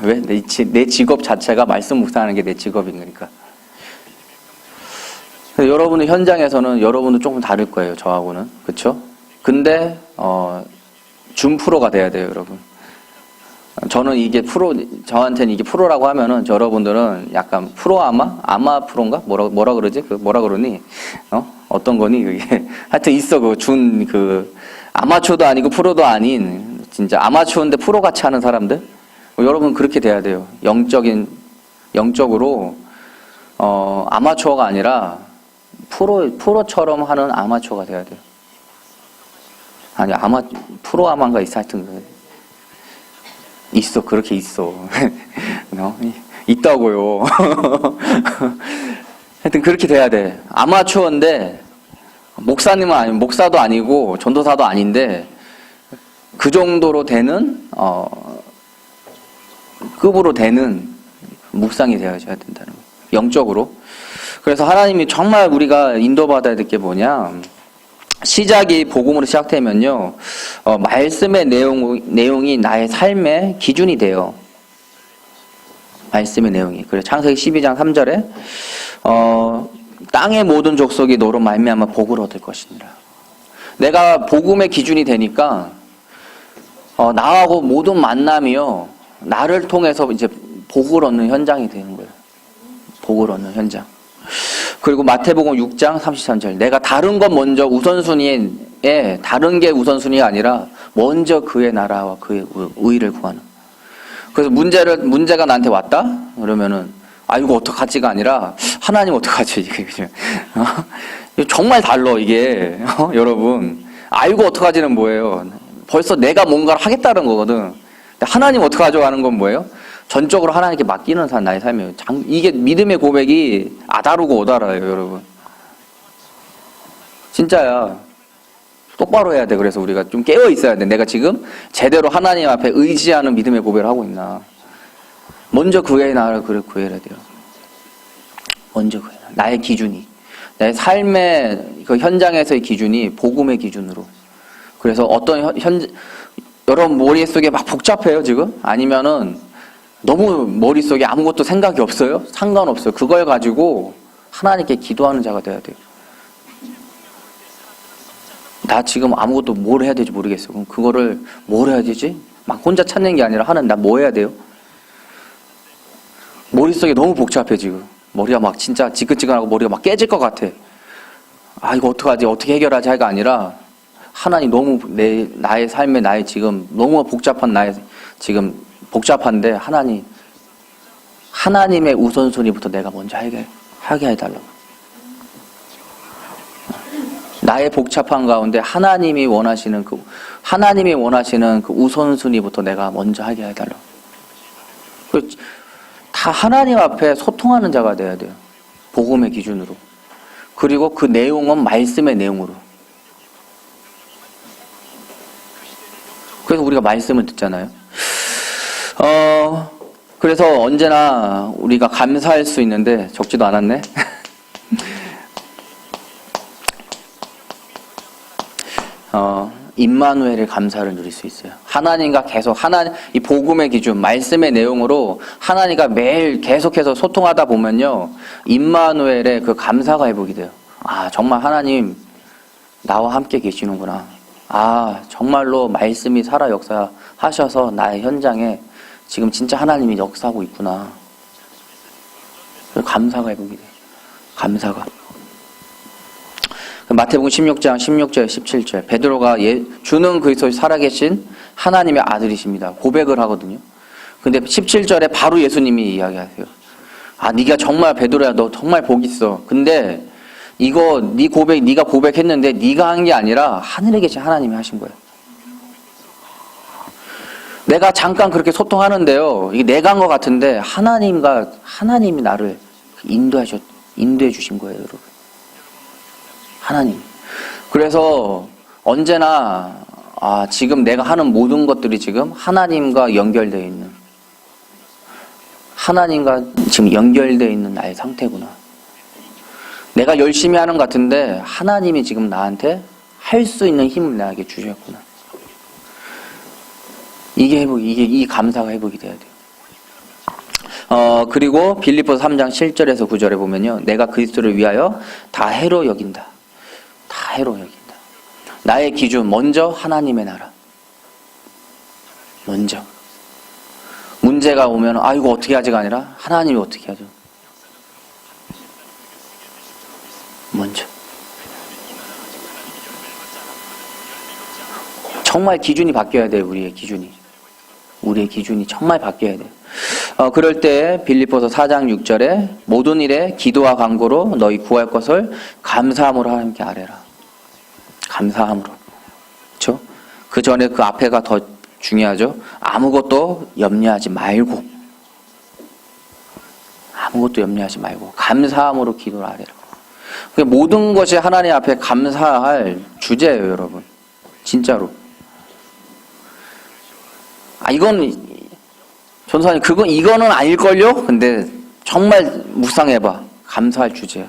왜? 내 직업 자체가 말씀 묵상하는 게 내 직업인 거니까. 여러분의 현장에서는 여러분도 조금 다를 거예요, 저하고는. 그렇죠? 근데 준 프로가 돼야 돼요, 여러분. 저는 이게 저한테는 이게 프로라고 하면은 여러분들은 약간 아마 프로인가? 뭐라 그러지? 뭐라 그러니? 어떤 거니? 그게. 하여튼 있어, 아마추어도 아니고 프로도 아닌, 진짜 아마추어인데 프로 같이 하는 사람들? 여러분 그렇게 돼야 돼요. 영적으로, 아마추어가 아니라 프로처럼 하는 아마추어가 돼야 돼요. 아니, 프로아마인가 있어, 하여튼. 있어, 그렇게 있어. 있다고요. 하여튼 그렇게 돼야 돼. 아마추어인데, 목사도 아니고, 전도사도 아닌데, 그 정도로 되는, 급으로 되는 묵상이 되어져야 된다는 거예요. 영적으로. 그래서 하나님이 정말 우리가 인도받아야 될 게 뭐냐. 시작이 복음으로 시작되면요, 말씀의 내용이 나의 삶의 기준이 돼요. 말씀의 내용이. 그래서 창세기 12장 3절에 땅의 모든 족속이 너로 말미암아 복을 얻을 것이니라. 내가 복음의 기준이 되니까 나하고 모든 만남이요, 나를 통해서 이제 복을 얻는 현장이 되는 거예요. 복을 얻는 현장. 그리고 마태복음 6장 33절. 내가 다른 것 먼저 우선순위에, 다른 게 우선순위가 아니라 먼저 그의 나라와 그의 의를 구하는. 그래서 문제가 나한테 왔다? 그러면은, 이거 어떡하지가 아니라, 하나님 어떡하지? 정말 달라, 이게. 여러분. 이거 어떡하지는 뭐예요? 벌써 내가 뭔가를 하겠다는 거거든. 근데 하나님 어떡하죠? 하는 건 뭐예요? 전적으로 하나님께 맡기는 사람, 나의 삶이에요. 이게 믿음의 고백이 아다르고 오다라예요, 여러분. 진짜야. 똑바로 해야 돼. 그래서 우리가 좀 깨어 있어야 돼. 내가 지금 제대로 하나님 앞에 의지하는 믿음의 고백을 하고 있나. 먼저 그의 나라를 구해야 돼요. 먼저 그의 나라. 나의 기준이. 나의 삶의 그 현장에서의 기준이 복음의 기준으로. 그래서 어떤 여러분 머릿속에 막 복잡해요, 지금? 아니면은 너무 머릿속에 아무것도 생각이 없어요? 상관없어요. 그걸 가지고 하나님께 기도하는 자가 돼야 돼요. 나 지금 아무것도 뭘 해야 될지 모르겠어. 그럼 그거를 뭘 해야 되지? 막 혼자 찾는 게 아니라 하나님, 나 뭐 해야 돼요? 머릿속에 너무 복잡해, 지금. 머리가 막 진짜 지긋지긋하고 머리가 막 깨질 것 같아. 이거 어떡하지? 어떻게 해결하지? 하가 아니라 하나님, 너무 나의 삶에, 나의 지금 너무 복잡한 나의 지금 복잡한데 하나님의 우선순위부터 내가 먼저 하게 해달라고. 나의 복잡한 가운데 하나님이 원하시는 그 우선순위부터 내가 먼저 하게 해달라. 다 하나님 앞에 소통하는 자가 돼야 돼요. 복음의 기준으로. 그리고 그 내용은 말씀의 내용으로. 그래서 우리가 말씀을 듣잖아요. 그래서 언제나 우리가 감사할 수 있는데, 적지도 않았네. 임마누엘의 감사를 누릴 수 있어요. 하나님과 계속, 이 복음의 기준, 말씀의 내용으로 하나님과 매일 계속해서 소통하다 보면요, 임마누엘의 그 감사가 회복이 돼요. 아, 정말 하나님, 나와 함께 계시는구나. 아, 정말로 말씀이 살아 역사하셔서 나의 현장에 지금 진짜 하나님이 역사하고 있구나. 감사가 회복이 돼요. 감사가. 마태복음 16장 16절 17절 베드로가 주는 그리스도 살아계신 하나님의 아들이십니다. 고백을 하거든요. 근데 17절에 바로 예수님이 이야기하세요. 아, 네가 정말 베드로야, 너 정말 복 있어. 근데 이거 네 고백, 네가 고백했는데 네가 한 게 아니라 하늘에 계신 하나님이 하신 거예요. 내가 잠깐 그렇게 소통하는데요, 이게 내가 한 것 같은데 하나님이 나를 인도해 주신 거예요, 여러분. 하나님. 그래서 언제나 지금 내가 하는 모든 것들이 지금 하나님과 연결되어 있는, 하나님과 지금 연결되어 있는 나의 상태구나. 내가 열심히 하는 것 같은데 하나님이 지금 나한테 할 수 있는 힘을 나에게 주셨구나. 이 감사가 회복이 돼야 돼요. 그리고 빌립보서 3장 7절에서 9절에 보면요, 내가 그리스도를 위하여 다 해로 여긴다. 다 해로 여긴다. 나의 기준, 먼저 하나님의 나라. 먼저. 문제가 오면 이거 어떻게 하지가 아니라 하나님이 어떻게 하죠. 먼저. 정말 기준이 바뀌어야 돼요. 우리의 기준이 정말 바뀌어야 돼요. 그럴 때 빌립보서 4장 6절에 모든 일에 기도와 간구로 너희 구할 것을 감사함으로 하나님께 아뢰라. 감사함으로. 그렇죠? 그 전에 그 앞에가 더 중요하죠. 아무것도 염려하지 말고 감사함으로 기도를 아뢰라. 모든 것이 하나님 앞에 감사할 주제예요, 여러분. 진짜로. 이건 전사님, 이거는 아닐걸요? 근데 정말 묵상해봐. 감사할 주제야.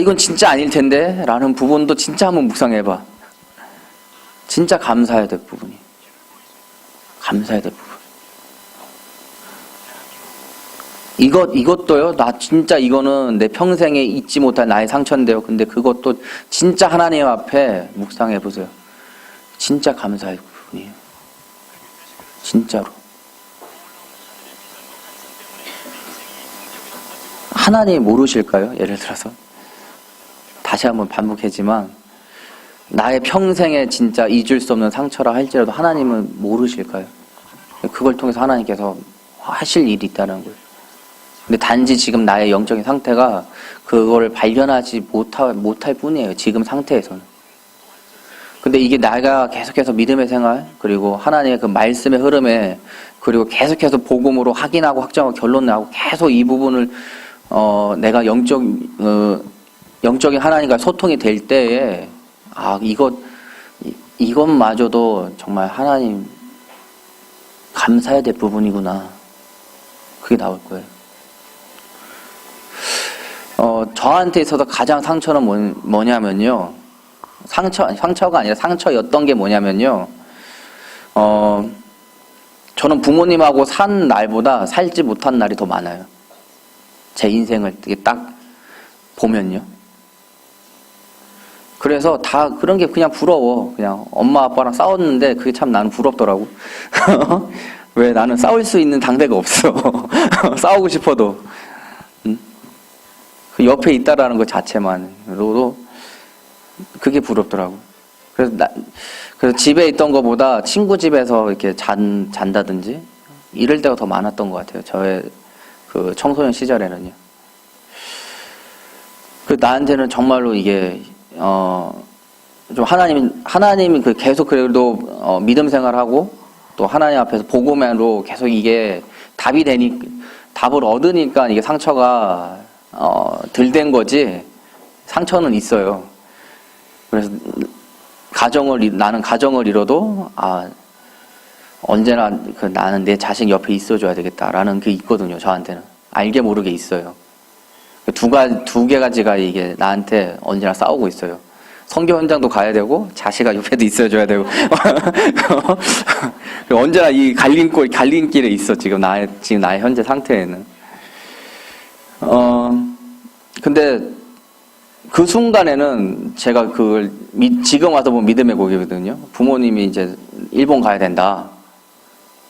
이건 진짜 아닐 텐데? 라는 부분도 진짜 한번 묵상해봐. 진짜 감사해야 될 부분이. 감사해야 될 부분. 이것도요, 나 진짜 이거는 내 평생에 잊지 못할 나의 상처인데요. 근데 그것도 진짜 하나님 앞에 묵상해보세요. 진짜 감사할 부분이에요. 진짜로. 하나님이 모르실까요? 예를 들어서. 다시 한번 반복하지만, 나의 평생에 진짜 잊을 수 없는 상처라 할지라도 하나님은 모르실까요? 그걸 통해서 하나님께서 하실 일이 있다는 거예요. 근데 단지 지금 나의 영적인 상태가 그거를 발견하지 못할 뿐이에요. 지금 상태에서는. 근데 이게 내가 계속해서 믿음의 생활, 그리고 하나님의 그 말씀의 흐름에, 그리고 계속해서 복음으로 확인하고 확정하고 결론 나고 계속 이 부분을 내가 영적인 하나님과 소통이 될 때에 이것마저도 정말 하나님 감사해야 될 부분이구나. 그게 나올 거예요. 저한테 있어서 가장 상처는 뭐냐면요. 상처가 아니라 상처였던 게 뭐냐면요. 저는 부모님하고 산 날보다 살지 못한 날이 더 많아요. 제 인생을 딱 보면요. 그래서 다 그런 게 그냥 부러워. 그냥 엄마 아빠랑 싸웠는데 그게 참 나는 부럽더라고. 왜 나는 싸울 수 있는 당대가 없어. 싸우고 싶어도. 그 옆에 있다라는 것 자체만으로도 그게 부럽더라고. 그래서 집에 있던 것보다 친구 집에서 이렇게 잔다든지 이럴 때가 더 많았던 것 같아요. 저의 그 청소년 시절에는요. 그 나한테는 정말로 이게 좀 하나님이 그 계속 그래도 믿음 생활하고 또 하나님 앞에서 복음으로 계속 이게 답을 얻으니까 이게 상처가 덜 된 거지. 상처는 있어요. 그래서 나는 가정을 이뤄도 언제나 나는 내 자식 옆에 있어줘야 되겠다라는 게 있거든요. 저한테는 알게 모르게 있어요. 두 가지가 이게 나한테 언제나 싸우고 있어요. 선교 현장도 가야 되고 자식아 옆에도 있어줘야 되고 언제나 이 갈림길에 있어 지금 나의 현재 상태에는. 근데 그 순간에는 제가 그걸 지금 와서 보면 믿음의 고백이거든요. 부모님이 이제 일본 가야 된다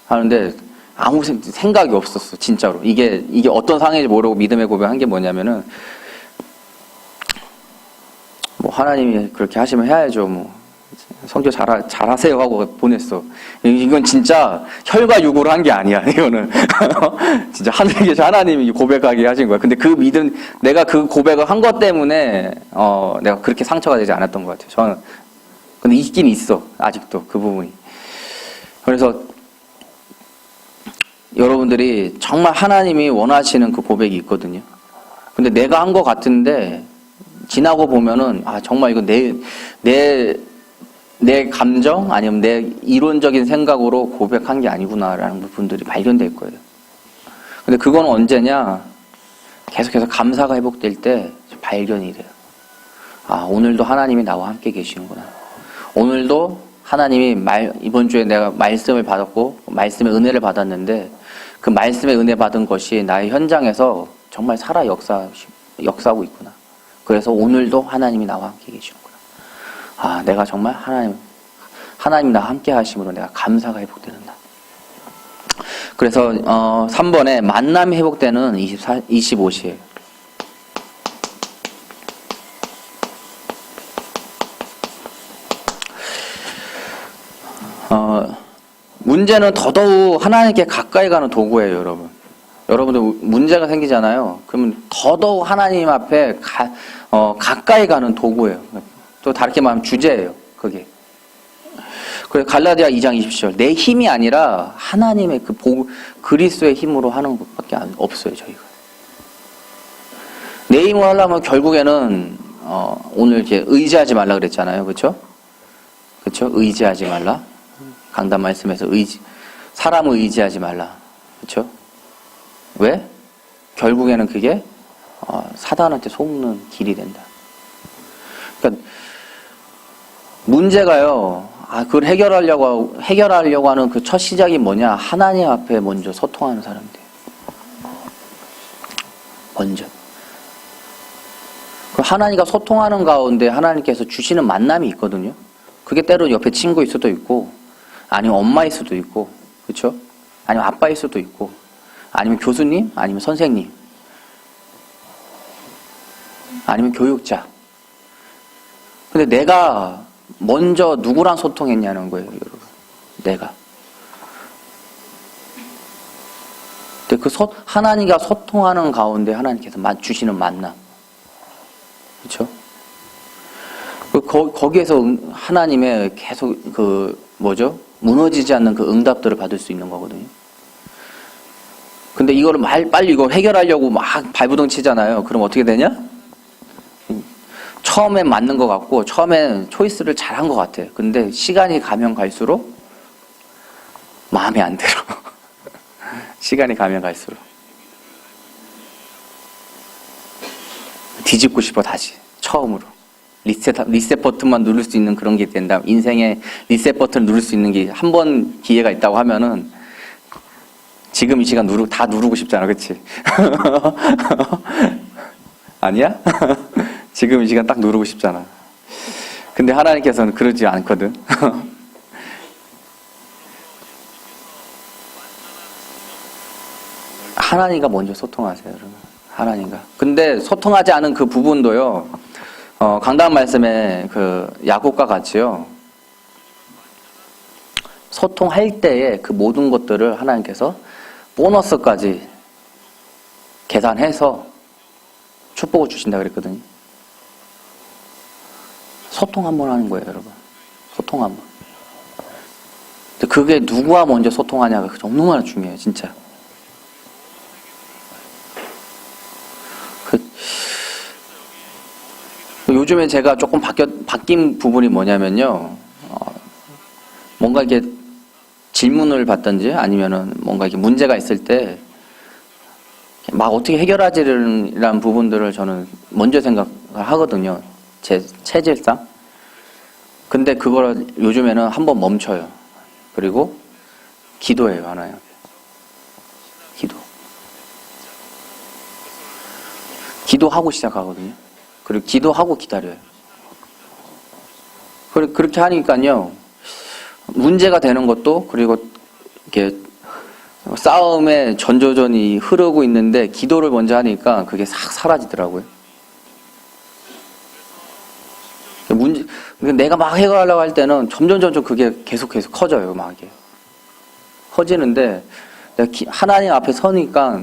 하는데 아무 생각이 없었어, 진짜로. 이게 어떤 상황인지 모르고 믿음의 고백한 게 뭐냐면은, 뭐, 하나님이 그렇게 하시면 해야죠, 뭐. 성교 잘하세요 하고 보냈어. 이건 진짜 혈과 육으로 한 게 아니야, 이거는. 진짜 하늘에 계신 하나님이 고백하게 하신 거야. 근데 그 내가 그 고백을 한 것 때문에, 내가 그렇게 상처가 되지 않았던 것 같아요, 저는. 근데 있긴 있어, 아직도, 그 부분이. 그래서, 여러분들이 정말 하나님이 원하시는 그 고백이 있거든요. 근데 내가 한 것 같은데 지나고 보면은 정말 이거 내 감정 아니면 내 이론적인 생각으로 고백한 게 아니구나라는 부분들이 발견될 거예요. 근데 그건 언제냐? 계속해서 감사가 회복될 때 발견이 돼요. 오늘도 하나님이 나와 함께 계시는구나. 오늘도 하나님이 이번 주에 내가 말씀을 받았고 말씀의 은혜를 받았는데 그 말씀의 은혜 받은 것이 나의 현장에서 정말 살아 역사하고 있구나. 그래서 오늘도 하나님이 나와 함께 계시는구나. 내가 정말 하나님 나와 함께 하심으로 내가 감사가 회복되는다. 그래서 3번에 만남이 회복되는 25시예요. 문제는 더더욱 하나님께 가까이 가는 도구예요, 여러분. 여러분들 문제가 생기잖아요. 그러면 더더욱 하나님 앞에 가까이 가는 도구예요. 또 다르게 말하면 주제예요, 그게. 그래서 갈라디아 2장 20절. 내 힘이 아니라 하나님의 그리스도의 힘으로 하는 것밖에 없어요, 저희가. 내 힘으로 하려면 결국에는 오늘 이제 의지하지 말라 그랬잖아요, 그렇죠? 그렇죠? 의지하지 말라. 강단 말씀에서 사람을 의지하지 말라. 그렇죠? 왜? 결국에는 그게 사단한테 속는 길이 된다. 그러니까 문제가요. 그걸 해결하려고 하는 그 첫 시작이 뭐냐? 하나님 앞에 먼저 소통하는 사람들. 먼저. 하나님과 소통하는 가운데 하나님께서 주시는 만남이 있거든요. 그게 때로 옆에 친구일 수도 있고, 아니면 엄마일 수도 있고, 그렇죠? 아니면 아빠일 수도 있고, 아니면 교수님, 아니면 선생님, 아니면 교육자. 근데 내가 먼저 누구랑 소통했냐는 거예요, 여러분. 내가. 근데 하나님과 소통하는 가운데 하나님께서 주시는 만남. 그렇죠? 거기에서 하나님의 계속 무너지지 않는 그 응답들을 받을 수 있는 거거든요. 근데 이거를 빨리 이거 해결하려고 막 발부동 치잖아요. 그럼 어떻게 되냐? 처음엔 맞는 것 같고, 처음엔 초이스를 잘한 것 같아요. 근데 시간이 가면 갈수록 마음에 안 들어. 시간이 가면 갈수록. 뒤집고 싶어, 다시. 처음으로. 리셋 버튼만 누를 수 있는 그런 게 된다. 인생에 리셋 버튼을 누를 수 있는 게 한 번 기회가 있다고 하면은 지금 이 시간 다 누르고 싶잖아, 그치? 아니야? 지금 이 시간 딱 누르고 싶잖아. 근데 하나님께서는 그러지 않거든. 하나님과 먼저 소통하세요, 여러분. 하나님과. 근데 소통하지 않은 그 부분도요. 강단 말씀에 그 야곱과 같이요. 소통할 때에 그 모든 것들을 하나님께서 보너스까지 계산해서 축복을 주신다 그랬거든요. 소통 한번 하는 거예요, 여러분. 소통 한번. 근데 그게 누구와 먼저 소통하냐가 너무나 중요해요, 진짜. 요즘에 제가 조금 바뀐 부분이 뭐냐면요. 뭔가 이렇게 질문을 받든지 아니면은 뭔가 이렇게 문제가 있을 때 막 어떻게 해결하지라는 부분들을 저는 먼저 생각을 하거든요. 제 체질상. 근데 그걸 요즘에는 한번 멈춰요. 그리고 기도해요, 하나요. 기도. 기도하고 시작하거든요. 그리고 기도하고 기다려요. 그렇게 하니까요. 문제가 되는 것도, 그리고 이렇게 싸움의 전조전이 흐르고 있는데 기도를 먼저 하니까 그게 싹 사라지더라고요. 내가 막 해결하려고 할 때는 점점 그게 계속 커져요. 막 이게 커지는데 내가 하나님 앞에 서니까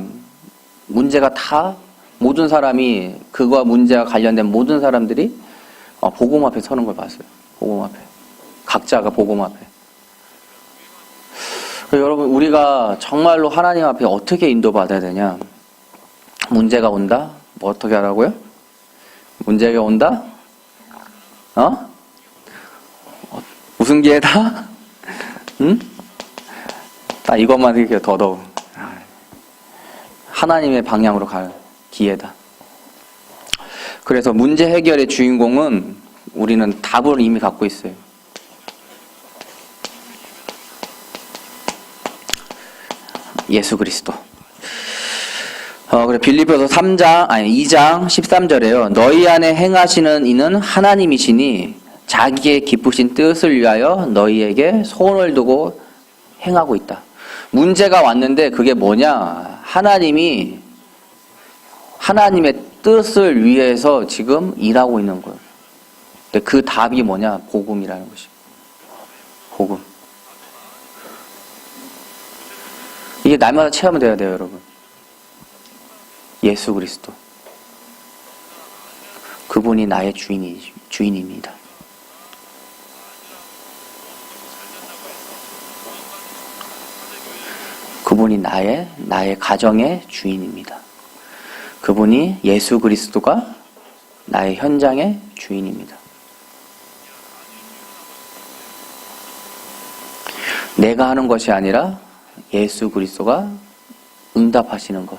문제가 다 모든 사람이 그와 문제와 관련된 모든 사람들이 복음 앞에 서는 걸 봤어요. 복음 앞에. 각자가 복음 앞에. 여러분, 우리가 정말로 하나님 앞에 어떻게 인도받아야 되냐? 문제가 온다? 뭐 어떻게 하라고요? 문제가 온다? 무슨 기회다? 응? 딱 이것만 이렇게 더더욱. 하나님의 방향으로 갈 기회다. 그래서 문제 해결의 주인공은 우리는 답을 이미 갖고 있어요. 예수 그리스도. 그래 빌립보서 2장 13절에요. 너희 안에 행하시는 이는 하나님이시니 자기의 기쁘신 뜻을 위하여 너희에게 소원을 두고 행하고 있다. 문제가 왔는데 그게 뭐냐? 하나님의 뜻을 위해서 지금 일하고 있는 거예요. 근데 그 답이 뭐냐? 복음이라는 것이. 복음. 이게 날마다 체험돼야 돼요, 여러분. 예수 그리스도. 그분이 나의 주인입니다. 그분이 나의 가정의 주인입니다. 그분이 예수 그리스도가 나의 현장의 주인입니다. 내가 하는 것이 아니라 예수 그리스도가 응답하시는 것,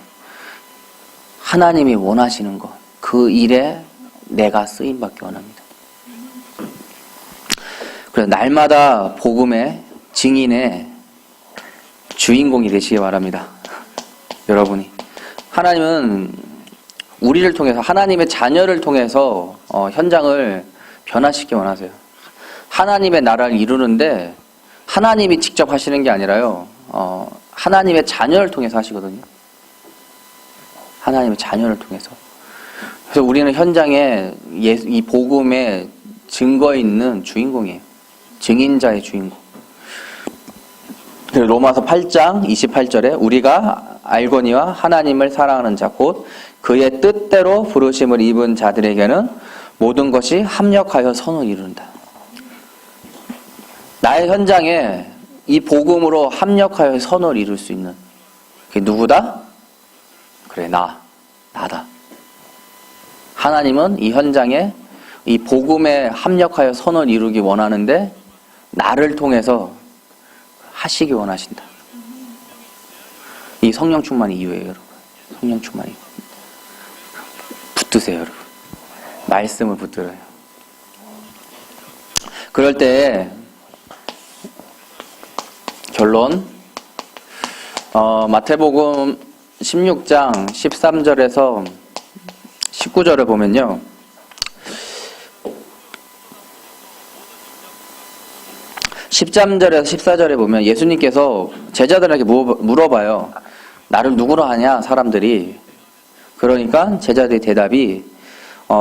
하나님이 원하시는 것, 그 일에 내가 쓰임받기 원합니다. 그래서 날마다 복음의 증인의 주인공이 되시기 바랍니다. 여러분이. 하나님은 우리를 통해서, 하나님의 자녀를 통해서 현장을 변화시키기 원하세요. 하나님의 나라를 이루는데 하나님이 직접 하시는 게 아니라요. 하나님의 자녀를 통해서 하시거든요. 하나님의 자녀를 통해서. 그래서 우리는 현장에 이 복음의 증거 있는 주인공이에요. 증인자의 주인공. 로마서 8장 28절에 우리가 알거니와 하나님을 사랑하는 자 곧 그의 뜻대로 부르심을 입은 자들에게는 모든 것이 합력하여 선을 이룬다. 나의 현장에 이 복음으로 합력하여 선을 이룰 수 있는 그게 누구다? 그래, 나다. 하나님은 이 현장에 이 복음에 합력하여 선을 이루기 원하는데 나를 통해서 하시기 원하신다. 이 성령 충만의 이유예요, 여러분. 성령 충만이. 붙드세요, 여러분. 말씀을 붙들어요. 그럴 때 결론, 마태복음 16장 13절에서 19절을 보면요. 13절에서 14절에 보면 예수님께서 제자들에게 물어봐요. 나를 누구로 하냐, 사람들이. 그러니까 제자들의 대답이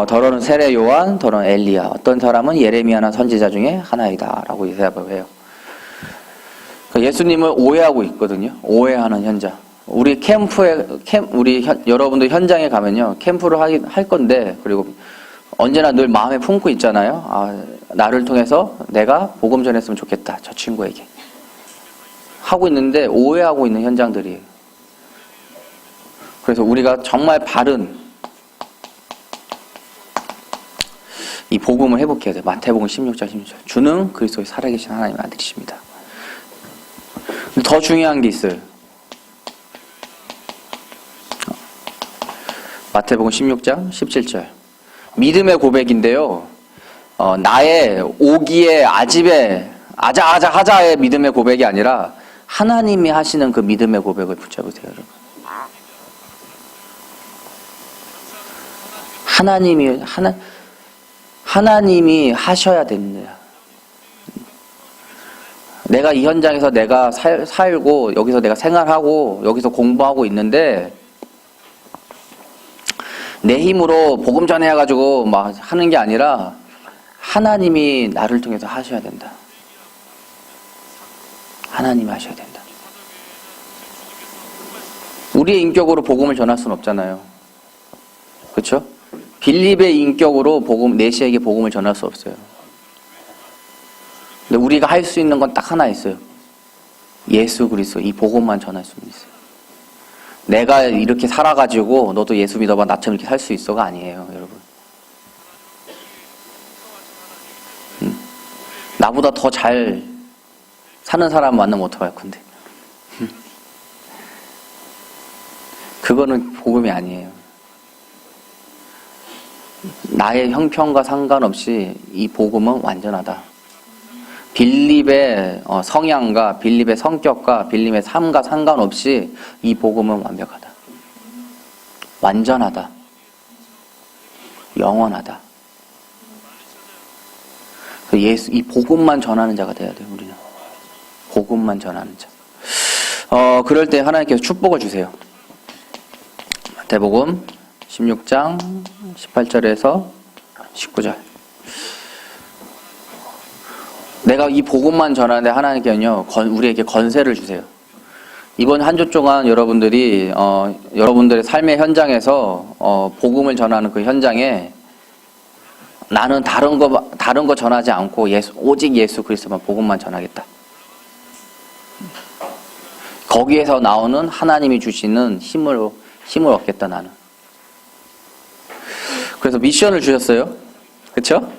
더러는 세례 요한, 더러는 엘리야, 어떤 사람은 예레미야나 선지자 중에 하나이다 라고 대답을 해요. 예수님을 오해하고 있거든요. 오해하는 현장. 우리 여러분들 현장에 가면요, 캠프를 할 건데, 그리고 언제나 늘 마음에 품고 있잖아요. 아, 나를 통해서 내가 복음 전했으면 좋겠다. 저 친구에게. 하고 있는데 오해하고 있는 현장들이에요. 그래서 우리가 정말 바른 이 복음을 회복해야 돼요. 마태복음 16장 16절. 주는 그리스도의 살아계신 하나님의 아들이십니다. 근데 더 중요한 게 있어요. 마태복음 16장 17절. 믿음의 고백인데요. 나의 오기의 아집의 아자아자하자의 믿음의 고백이 아니라 하나님이 하시는 그 믿음의 고백을 붙잡으세요, 여러분. 하나님이 하셔야 됩니다. 내가 이 현장에서 내가 살고 여기서 내가 생활하고 여기서 공부하고 있는데 내 힘으로 복음 전해가지고 막 하는 게 아니라 하나님이 나를 통해서 하셔야 된다. 하나님이 하셔야 된다. 우리의 인격으로 복음을 전할 수는 없잖아요. 그렇죠? 빌립의 인격으로 내시에게 복음을 전할 수 없어요. 근데 우리가 할 수 있는 건 딱 하나 있어요. 예수 그리스도 이 복음만 전할 수 있어요. 내가 이렇게 살아가지고 너도 예수 믿어봐 나처럼 이렇게 살 수 있어가 아니에요, 여러분. 나보다 더 잘 사는 사람 만나면 어떡할 건데. 그거는 복음이 아니에요. 나의 형편과 상관없이 이 복음은 완전하다. 빌립의 성향과 빌립의 성격과 빌립의 삶과 상관없이 이 복음은 완벽하다. 완전하다. 영원하다. 이 복음만 전하는 자가 돼야 돼요, 우리는. 복음만 전하는 자. 그럴 때 하나님께서 축복을 주세요. 마태복음 16장 18절에서 19절. 내가 이 복음만 전하는데 하나님께는요, 우리에게 건세를 주세요. 이번 한 주 동안 여러분들이, 여러분들의 삶의 현장에서, 복음을 전하는 그 현장에 나는 다른 거 전하지 않고 오직 예수 그리스도만 복음만 전하겠다. 거기에서 나오는 하나님이 주시는 힘을 얻겠다, 나는. 그래서 미션을 주셨어요. 그쵸?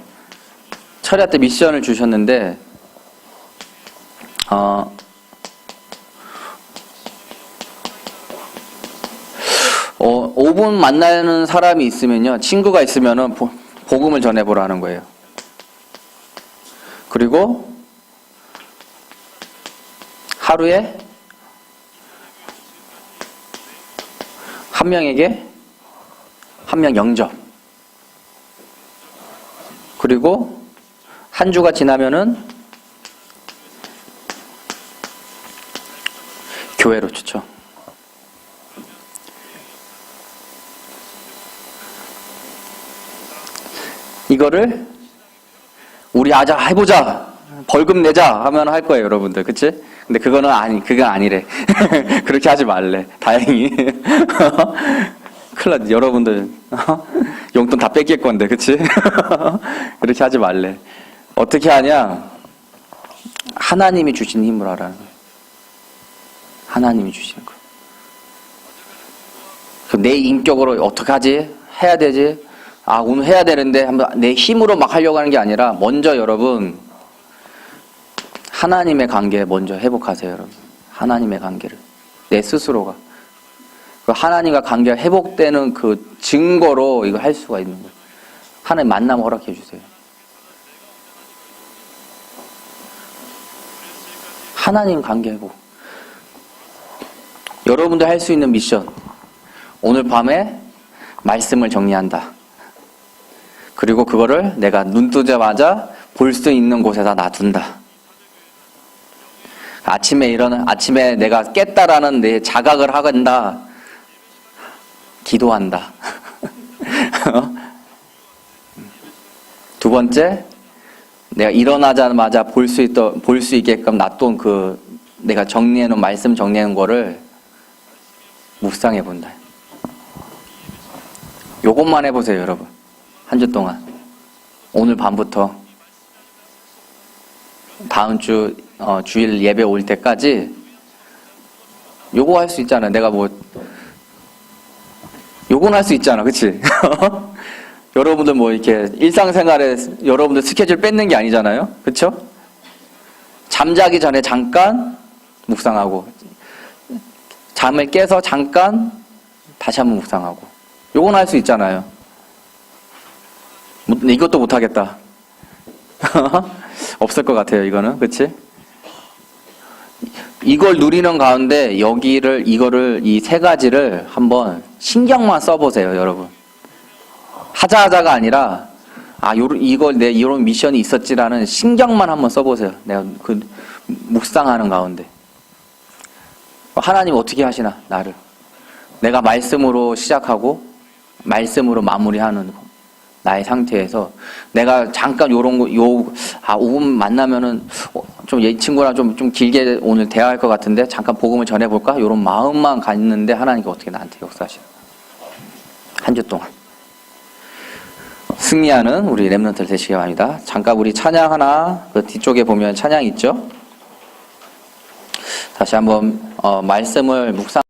철야 때 미션을 주셨는데, 5분 만나는 사람이 있으면요, 친구가 있으면은 복음을 전해보라는 거예요. 그리고 하루에 한 명에게 한 명 영접. 그리고 한 주가 지나면은 교회로 추천. 이거를 우리 해보자, 벌금 내자 하면 할 거예요, 여러분들, 그치? 근데 그건 아니래. 그렇게 하지 말래. 다행히. 큰일 났, 여러분들 용돈 다 뺏길 건데, 그치? 그렇게 하지 말래. 어떻게 하냐? 하나님이 주신 힘으로 하라는 거예요. 하나님이 주시는 거. 내 인격으로 어떻게 하지? 해야 되지? 오늘 해야 되는데 내 힘으로 막 하려고 하는 게 아니라 먼저 여러분 하나님의 관계 먼저 회복하세요, 여러분. 하나님의 관계를 내 스스로가 그 하나님과 관계가 회복되는 그 증거로 이거 할 수가 있는 거예요. 하나님 만남 허락해 주세요. 하나님 관계 회복. 여러분들 할 수 있는 미션. 오늘 밤에 말씀을 정리한다. 그리고 그거를 내가 눈 뜨자마자 볼 수 있는 곳에다 놔둔다. 아침에 내가 깼다라는 내 자각을 하간다. 기도한다. 두 번째, 내가 일어나자마자 볼 수 있게끔 놔둔 내가 정리해놓은 말씀 정리해놓은 거를 묵상해 본다. 요것만 해보세요, 여러분. 한 주 동안. 오늘 밤부터 다음 주 주일 예배 올 때까지 요거 할 수 있잖아. 내가 뭐 요건 할 수 있잖아. 그치? 여러분들 뭐 이렇게 일상생활에 여러분들 스케줄 뺏는 게 아니잖아요. 그쵸? 잠자기 전에 잠깐 묵상하고 잠을 깨서 잠깐 다시 한번 묵상하고 요건 할 수 있잖아요. 이것도 못하겠다. 없을 것 같아요. 이거는. 그치? 이걸 누리는 가운데 이 세 가지를 한번 신경만 써보세요. 여러분. 하자가 아니라 이런 미션이 있었지라는 신경만 한번 써보세요. 내가 그 묵상하는 가운데 하나님 어떻게 하시나 나를 내가 말씀으로 시작하고 말씀으로 마무리하는 나의 상태에서 내가 잠깐 요런 거 5분 만나면은 좀 이 친구랑 좀 길게 오늘 대화할 것 같은데 잠깐 복음을 전해볼까? 요런 마음만 갖는데 하나님께 어떻게 나한테 역사하시나 한 주 동안 승리하는 우리 렘넌트들 되시기 바랍니다. 잠깐 우리 찬양 하나 그 뒤쪽에 보면 찬양 있죠? 다시 한번 말씀을 묵상